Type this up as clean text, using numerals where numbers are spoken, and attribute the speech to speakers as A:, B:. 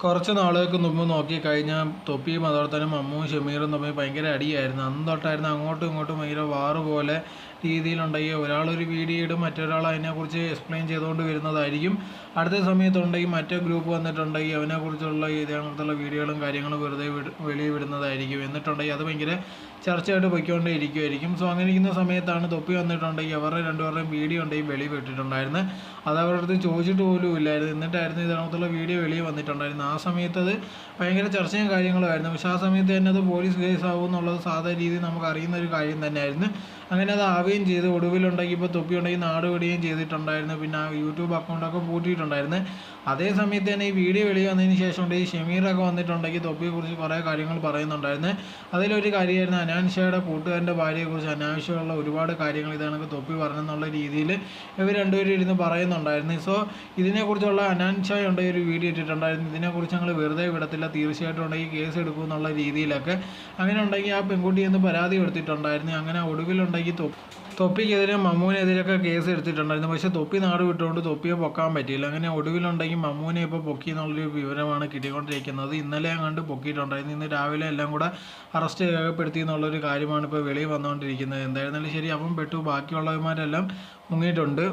A: കുറച്ച് നാളുകൾക്ക് മുമ്പ് നോക്കിക്കഴിഞ്ഞാൽ തൊപ്പിയും അതുപോലെ തന്നെ മമ്മുവും ഷമീറും തമ്മിൽ ഭയങ്കര അടിയായിരുന്നു. അന്ന് തൊട്ടായിരുന്നു അങ്ങോട്ടും ഇങ്ങോട്ടും ഭയങ്കര വാറ് പോലെ രീതിയിലുണ്ടെങ്കിൽ ഒരാളൊരു വീഡിയോ ഇടും, മറ്റൊരാൾ അതിനെക്കുറിച്ച് എക്സ്പ്ലെയിൻ ചെയ്തുകൊണ്ട് വരുന്നതായിരിക്കും. അടുത്ത സമയത്തുണ്ടെങ്കിൽ മറ്റേ ഗ്രൂപ്പ് വന്നിട്ടുണ്ടെങ്കിൽ അവനെക്കുറിച്ചുള്ള ഇതേപോലത്തുള്ള വീഡിയോകളും കാര്യങ്ങളും വെറുതെ വെളിയിൽ വിടുന്നതായിരിക്കും. എന്നിട്ടുണ്ടെങ്കിൽ അത് ഭയങ്കര ചർച്ചയായിട്ട് പൊയ്ക്കൊണ്ടേ ഇരിക്കുമായിരിക്കും. സോ അങ്ങനെ ഇരിക്കുന്ന സമയത്താണ് തൊപ്പി വന്നിട്ടുണ്ടെങ്കിൽ അവരുടെ രണ്ടുപേരുടെയും വീഡിയോ ഉണ്ടെങ്കിൽ വെളിയിൽ വിട്ടിട്ടുണ്ടായിരുന്നു. അത് അവരുടെ അടുത്ത് ചോദിച്ചിട്ട് പോലും ഇല്ലായിരുന്നു. എന്നിട്ടായിരുന്നു ഇതിനകത്തുള്ള വീഡിയോ വെളിയിൽ വന്നിട്ടുണ്ടായിരുന്നു. ആ സമയത്ത് അത് ഭയങ്കര ചർച്ചയും കാര്യങ്ങളുമായിരുന്നു. പക്ഷേ ആ സമയത്ത് തന്നെ അത് പോലീസ് കേസ് ആവും എന്നുള്ളത് സാധാരണ രീതിയിൽ നമുക്ക് അറിയുന്ന ഒരു കാര്യം തന്നെയായിരുന്നു. അങ്ങനെ അത് ആവുകയും ചെയ്ത് ഒടുവിലുണ്ടെങ്കിൽ ഇപ്പോൾ തൊപ്പി ഉണ്ടെങ്കിൽ നാട് വിടുകയും ചെയ്തിട്ടുണ്ടായിരുന്നു. പിന്നെ ആ യൂട്യൂബ് അക്കൗണ്ടൊക്കെ പൂട്ടിയിട്ടുണ്ടായിരുന്നു. അതേ സമയത്ത് തന്നെ ഈ വീഡിയോ വെളിയിൽ വന്നതിന് ശേഷം ഉണ്ട് ഈ ഷമീറൊക്കെ വന്നിട്ടുണ്ടെങ്കിൽ തൊപ്പിയെക്കുറിച്ച് കുറേ കാര്യങ്ങൾ പറയുന്നുണ്ടായിരുന്നു. അതിലൊരു കാര്യമായിരുന്നു അനാൻഷയുടെ കൂട്ടുകാരൻ്റെ ഭാര്യയെക്കുറിച്ച് അനാവശ്യമുള്ള ഒരുപാട് കാര്യങ്ങൾ ഇതാണ് തൊപ്പി പറഞ്ഞെന്നുള്ള രീതിയിൽ ഇവർ രണ്ടുപേരും ഇരുന്ന് പറയുന്നുണ്ടായിരുന്നു. സോ ഇതിനെക്കുറിച്ചുള്ള അനാൻഷയുണ്ട് ഒരു വീഡിയോ ഇട്ടിട്ടുണ്ടായിരുന്നു. ഇതിനെക്കുറിച്ച് ഞങ്ങൾ വെറുതെ വിടത്തില്ല, തീർച്ചയായിട്ടും ഉണ്ടെങ്കിൽ കേസ് എടുക്കും എന്നുള്ള രീതിയിലൊക്കെ. അങ്ങനെ ഉണ്ടെങ്കിൽ ആ പെൺകുട്ടി എന്ന് പരാതി എടുത്തിട്ടുണ്ടായിരുന്നു. അങ്ങനെ ഒടുവിലുണ്ടെങ്കിൽ തൊപ്പിക്കെതിരെ മമ്മൂനെതിരെയൊക്കെ കേസ് എടുത്തിട്ടുണ്ടായിരുന്നു. പക്ഷേ തൊപ്പി നാട് വിട്ടുകൊണ്ട് തൊപ്പിയെ പൊക്കാൻ പറ്റിയില്ല. അങ്ങനെ ഒടുവിലുണ്ടെങ്കിൽ മമ്മൂനെ ഇപ്പോൾ പൊക്കി എന്നുള്ളൊരു വിവരമാണ് കിട്ടിക്കൊണ്ടിരിക്കുന്നത്. ഇന്നലെ കണ്ട് പൊക്കിയിട്ടുണ്ടായിരുന്നു. ഇന്ന് രാവിലെ എല്ലാം കൂടെ അറസ്റ്റ് രേഖപ്പെടുത്തി എന്നുള്ളൊരു കാര്യമാണ് ഇപ്പോൾ വെളിയിൽ വന്നുകൊണ്ടിരിക്കുന്നത്. എന്തായിരുന്നാലും ശരി, അവൻ പെട്ടു, ബാക്കിയുള്ളവന്മാരെല്ലാം മുങ്ങിയിട്ടുണ്ട്.